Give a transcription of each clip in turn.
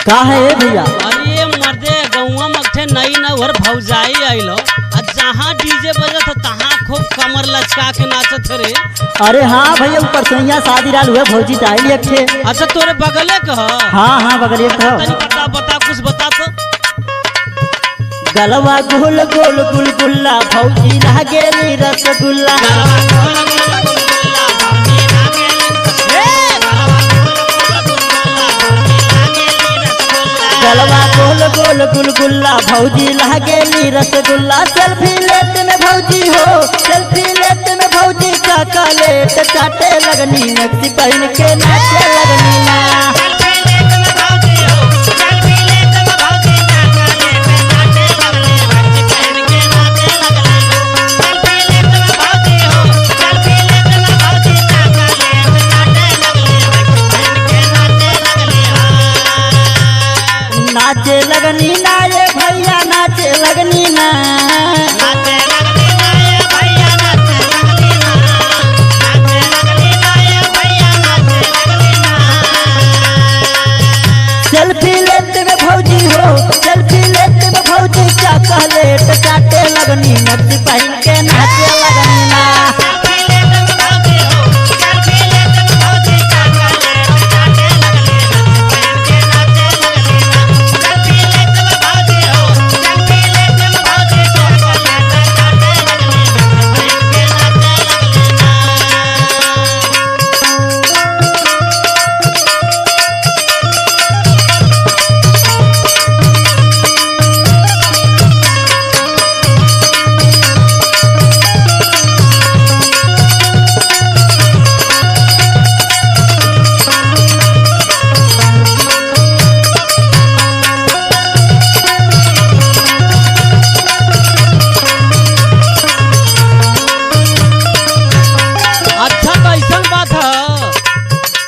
का है भैया? अरे मर्दे गौवा मगठे नई नवर भौजाई आइलो आ जहाँ डीजे बजत ह तहाँ खूब कमर लचका के नाचत रे। अरे हाँ भैया, ऊपर सैया शादी डाल हुआ भौजी ताई एक ठे। अच्छा तोरे बगले कह? हाँ बगलिए कहो। तनी बता कुछ बता तो। गलवा गोल गोल गुलगुल्ला भौजी लागेली रसगुल्ला। गलवा गोल गोल गुलगुल्ला भौजी लागेली रसगुल्ला। सेल्फी लेते में भौजी हो, सेल्फी लेते में भौजी चॉकलेट चाटे लगनी, मैक्सी पहन के नाचे लगनी ना। नाचे लगनी ना ये भैया, नाचे लगनी ना। सेल्फी लेते में भौजी हो, सेल्फी लेते में भौजी चॉकलेट चाटे लगनी, मैक्सी पहन के नाचे लगनी ना।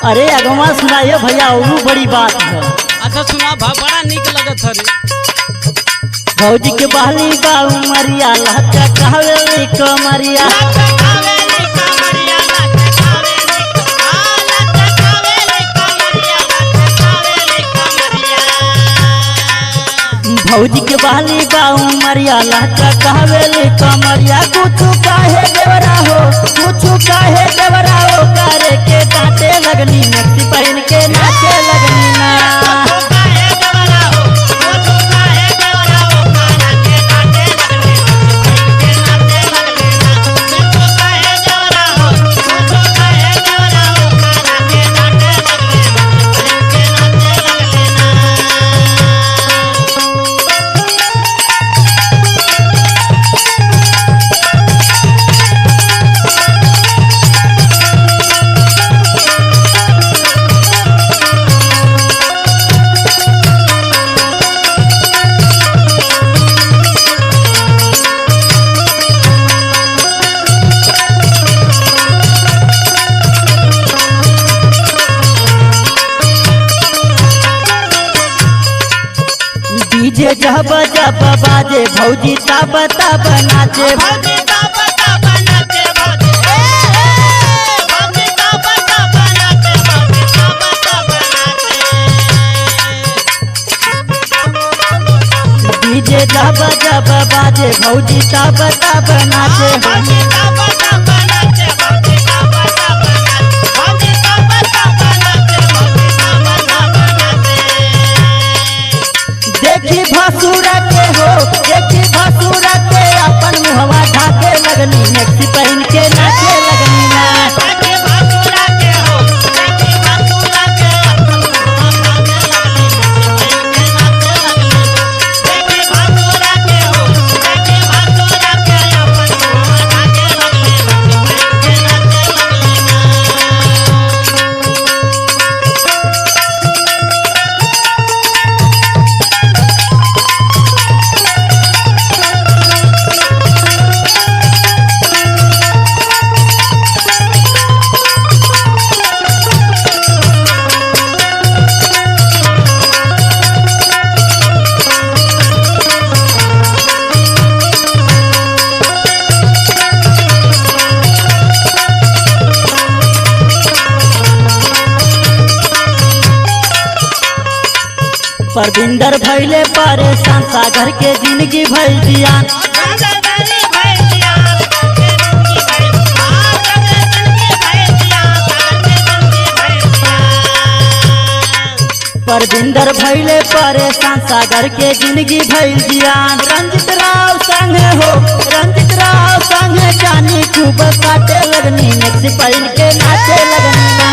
अरे अगवा सुनाइए भैया, और बड़ी बात है। अच्छा सुना बड़ा निक लगत रे। भौजी के बहली बा उमरिया, लहचा कहवेली कमरिया। भौजी के बहली बा उमरिया, लहचा कहवेली कमरिया। कुछ काहे देवरा हो, कुछ काहे देवरा हो, करे के डांटे लगनी, मैक्सी पहन के नाचे लगनी ना। डीजे जब जब बाजे भौजी तब तब नाचे। डीजे जब जब बाजे भौजी तब तब नाचे। देखी भसुरा के हो, देखी भसुरा के अपन मुहवा ढाके लगनी, मैक्सी पहन के नाचे लगनी ना। परविंदर भैले परेशान सागर के जिंदगी भइल जियान। परविंदर भैले परेशान सागर के जिंदगी भइल जियान। रंजित राव संगे हो रंजित राव संगे जानी खूब काटे लगनी नेक्सी पहन के नाचे लगनी ना।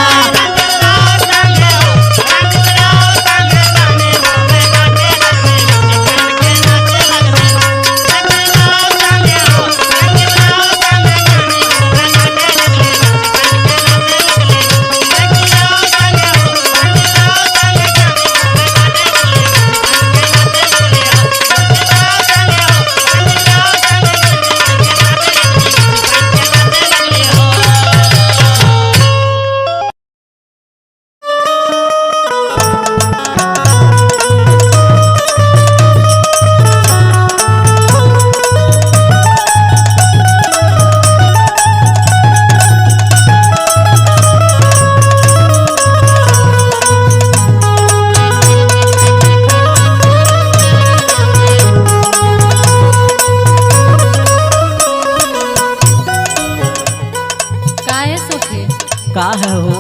का है हो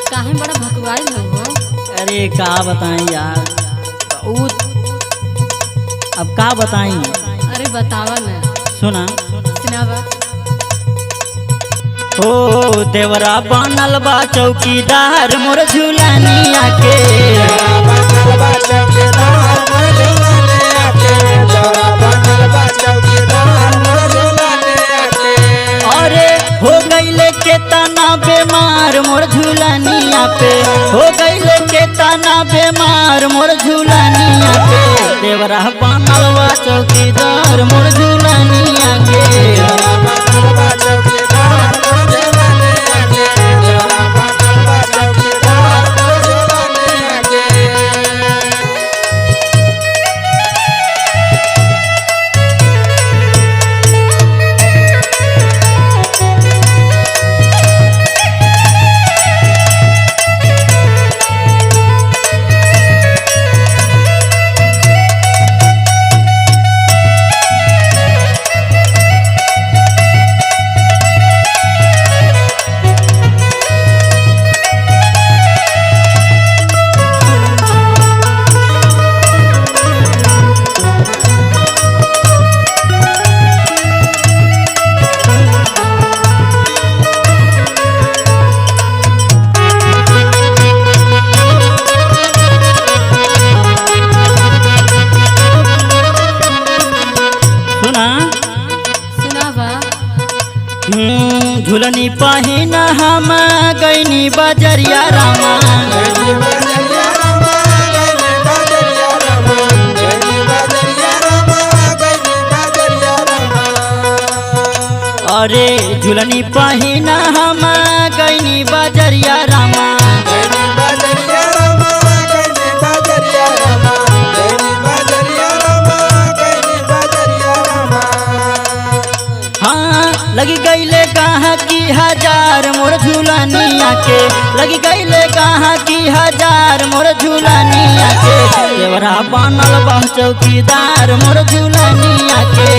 काहे बड़ा भकुआई हो? अरे का बताएं यार अब का बताएं। अरे बतावा ना। सुना सुनावा। ओ देवरा बनल बा चौकीदार मोर झूलनिया के। अरे हो गईले के तना बेमार मोर झूलनिया पे। हो गईले के तना बेमार मोर झूलनिया पे। देवरा बनल बा चौकीदार मोर झूलनिया के। झूलनी पहिन हम गईनी बजरिया रामा। अरे झूलनी पहिन हम गईनी बजरिया रामा। लगी गईले कहाँ की हजार मोर झूलनिया के। लगी गईले कहाँ की हजार मोर झूलनिया के। देवरा बनल बा चौकीदार मोर झूलनिया के।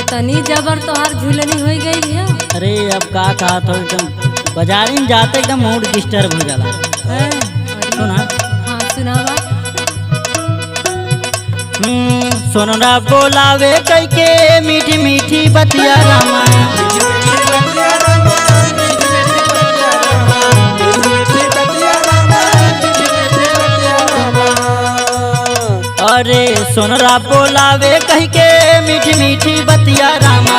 तनी जबर तोहार झूलनी हो गई है। अरे अब का कहा तो एकदम बाजार में जाते एकदम मूड डिस्टर्ब हो जाला। सुना। हाँ सुनावा। सोनरा बोलावे कई के मीठी मीठी बतिया रामा। अरे सोनरा बोलावे कह के मीठी मीठी बतिया रामा।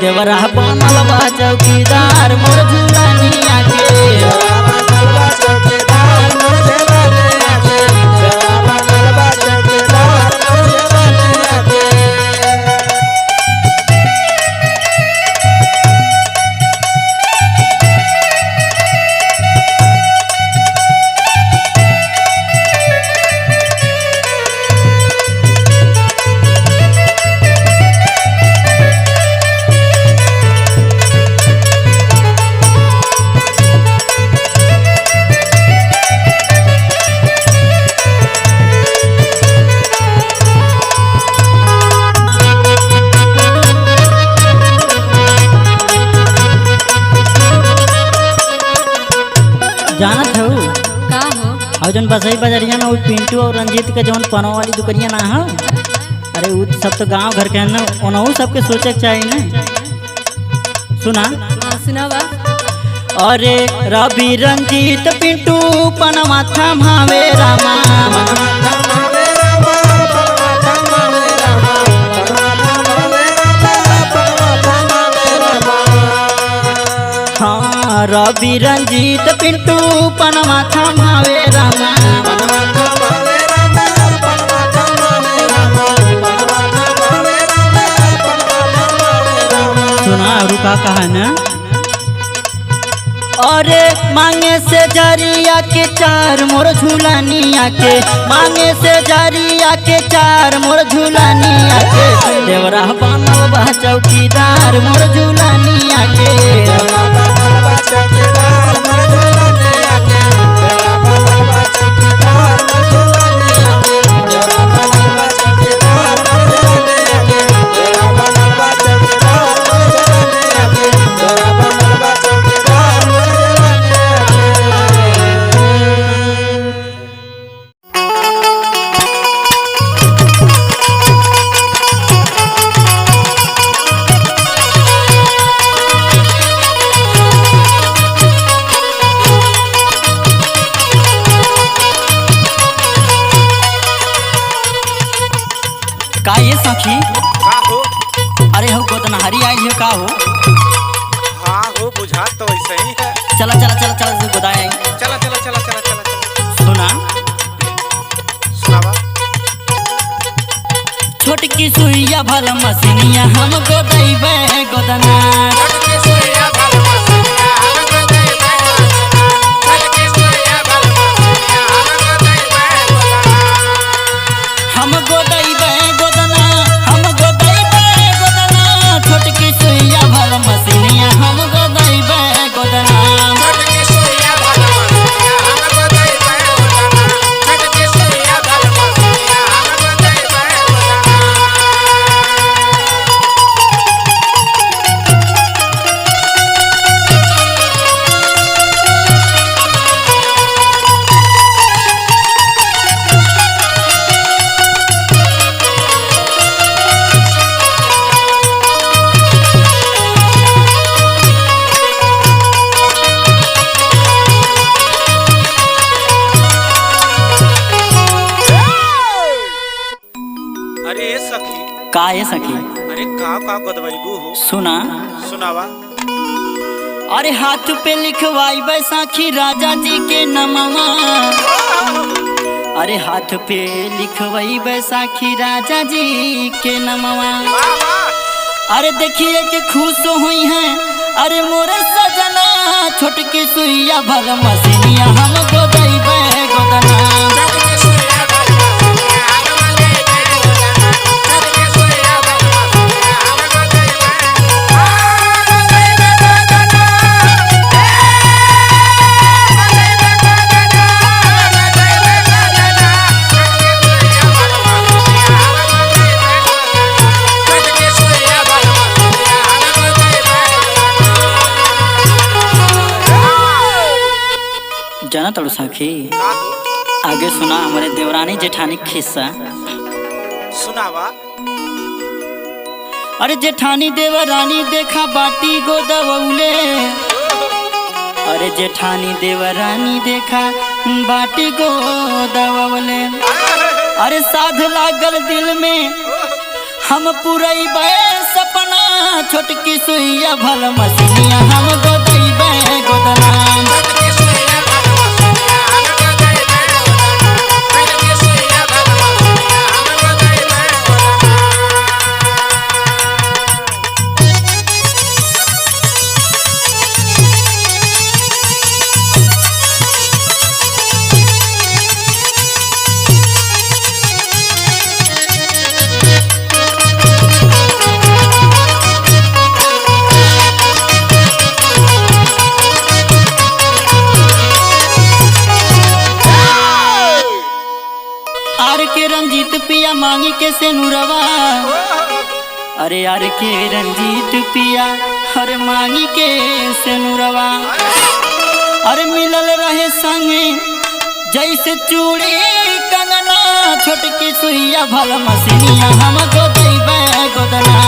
देवरा बनल बा चौकीदार मोर झूलनिया के। जानत हो का हो? और जौन बसई बजरिया में वो पिंटू और रंजीत के जौन पनो वाली दुकनिया ना है, अरे वो सब तो गांव घर के हैं ना, उन्होंने सबके सोचे के चाहिए ना। सुना हाँ सुनावा। अरे रवि रंजीत पिंटू पनवा थमावे रामा, हाँ रवि रंजीत पिंटू पनवा थमावे रामा। सुना रुका कहा ना। अरे मांगे से जरिया के चार मोर झूलनिया के, मांगे से जरिया के चार मोर झूलनिया के। देवरा बनल बा चौकीदार मोर झूलनिया के। का ये सखी का हो? अरे हो गोदनहरी आई है का हो? हाँ हो, बुझात तो वैसे ही है। चला चला चला चला से गोदाई आई। चला चला चला चला चला चला। सुना सुनावा। छोटकी सुइया भल मसीनिया हम गोदैबे गोदना, हम गोदैबे गोदना, हम गोदैबे गोदना। छोटकी सुइया भल मसीनिया हम गोदैबे गोदना। अरे ये सखी, का ये सखी अरे का गदवैबू हो? सुना। सुनावा। अरे हाथ पे लिखवाई बैसाखी राजा जी के नमवा, अरे हाथ पे लिखवाई बैसाखी राजा जी के नमवा। अरे देखिए कि खुश हुई हैं अरे मोरे सजना, छोटकी सुइया भल मसीनिया हम गोदैबे गोदना। जाना तड़ो सखी, का हो? आगे सुना हमारे देवरानी जेठानी खिस्सा। सुनावा। अरे जेठानी देवरानी देखा बाटी गोदवले, अरे जेठानी देवरानी देखा बाटी गोदवले। अरे साध लागल दिल में हम पुरैबे सपना, छोटकी सुइया भल मसीनिया हम गोदैबे गोदना। आर के रंजीत पिया मांगी के सेनुरवा, अरे यार के रंजीत पिया हर मांगी के सेनुरवा। अरे मिलल रहे संगे जैसे चूड़ी कंगना, छोटकी सुइया भल मसीनिया हम गोदैबे गोदना।